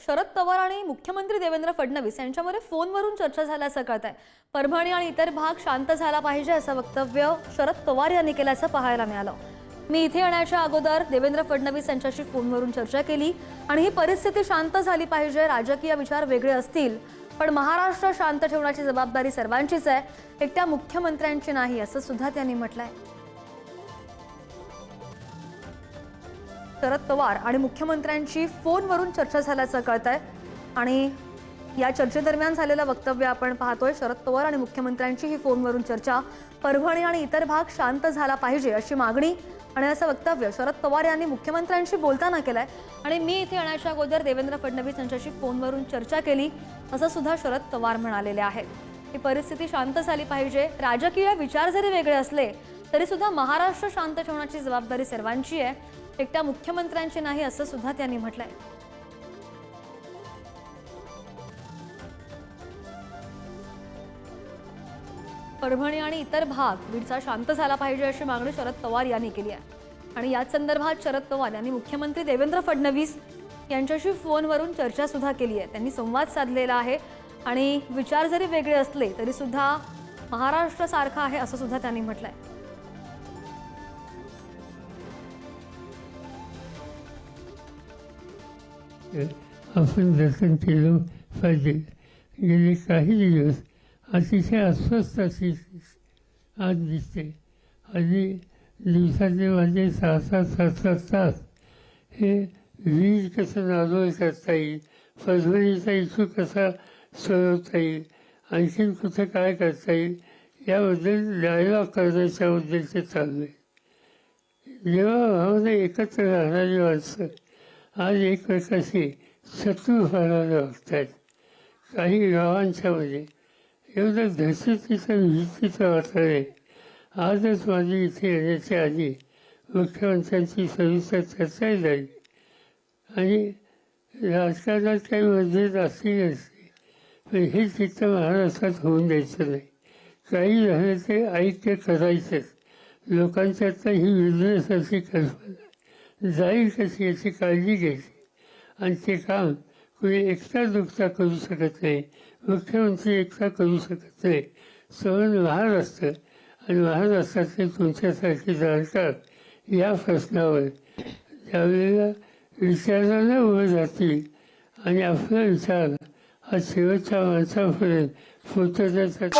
शरद पवार आणि मुख्यमंत्री देवेंद्र फडणवीस यांच्यामध्ये फोनवरून चर्चा झाल्याचं कळतंय। परभणी आणि इतर भाग शांत झाला पाहिजे असं वक्तव्य शरद पवार यांनी केल्याचं पाहायला मिळालं। मी इथे येण्याच्या अगोदर देवेंद्र फडणवीस यांच्याशी फोनवरून चर्चा केली आणि ही परिस्थिती शांत झाली पाहिजे। राजकीय विचार वेगळे असतील पण महाराष्ट्र शांत ठेवण्याची जबाबदारी सर्वांचीच आहे, एकट्या मुख्यमंत्र्यांची नाही असं सुद्धा त्यांनी म्हटलंय। शरद पवार आणि मुख्यमंत्र्यांची फोनवरून चर्चा झाल्याचं कळतंय आणि या चर्चेदरम्यान झालेलं वक्तव्य आपण पाहतोय। शरद पवार आणि मुख्यमंत्र्यांची ही फोनवरून चर्चा, परभणी आणि इतर भाग शांत झाला पाहिजे अशी मागणी आणि असं वक्तव्य शरद पवार यांनी मुख्यमंत्र्यांशी बोलताना केलंय आणि मी इथे येण्याच्या अगोदर देवेंद्र फडणवीस यांच्याशी फोनवरून चर्चा केली असं सुद्धा शरद पवार म्हणालेले आहेत। ही परिस्थिती शांत झाली पाहिजे। राजकीय विचार जरी वेगळे असले तरी सुद्धा महाराष्ट्र शांत ठेवण्याची जबाबदारी सर्वांची आहे, एकट्या मुख्यमंत्र्यांची नाही असं सुद्धा त्यांनी म्हटलंय। परभणी आणि इतर भाग बीडचा शांत झाला पाहिजे अशी मागणी शरद पवार यांनी केली आहे आणि याच संदर्भात शरद पवार यांनी मुख्यमंत्री देवेंद्र फडणवीस यांच्याशी फोनवरून चर्चा सुद्धा केली आहे। त्यांनी संवाद साधलेला आहे आणि विचार जरी वेगळे असले तरी सुद्धा महाराष्ट्र सारखा आहे असं सुद्धा त्यांनी म्हटलंय। आपण दर्शन केलं पाहिजे। गेले काही दिवस अतिशय अस्वस्थतेची आज दिसते। आधी दिवसाचे माझे 6-7 तास हे वीज कसं नाजूक करता येईल, परभणीचा इशू कसा सोडवता येईल, आणखीन कुठं काय करता येईल याबद्दल डायलॉग करण्याच्या उद्देशाने चालू आहे। जेव्हा भावना एकत्र राहणारी माणसं आज एकमेकाशी शत्रू व्हायला वागतात। काही गावांच्या मध्ये एवढं दहशतीचं भीतीचं वातावरण आहे। आजच माझी इथे येण्याच्या आधी मुख्यमंत्र्यांची सविस्तर चर्चा झाली आणि राजकारणात काही मतभेद असतील नसते पण हे चित्र महाराष्ट्रात होऊन द्यायचं नाही। काही झालं ते ऐक्य करायचंच। लोकांच्यातलं ही विजनेसारखी कल्पना जाईल कशी याची काळजी घ्यायची आणि ते काम कोणी एकटा दुखता करू शकत नाही, मुख्यमंत्री एकटा करू शकत नाही। सगळं महाराष्ट्र आणि महाराष्ट्रातले तुमच्यासारखे जाणकार या प्रश्नावर त्यावेळेला विचारांना उभे राहतील आणि आपला विचार हा शेवटच्या माणसापर्यंत पोहोचवण्यासाठी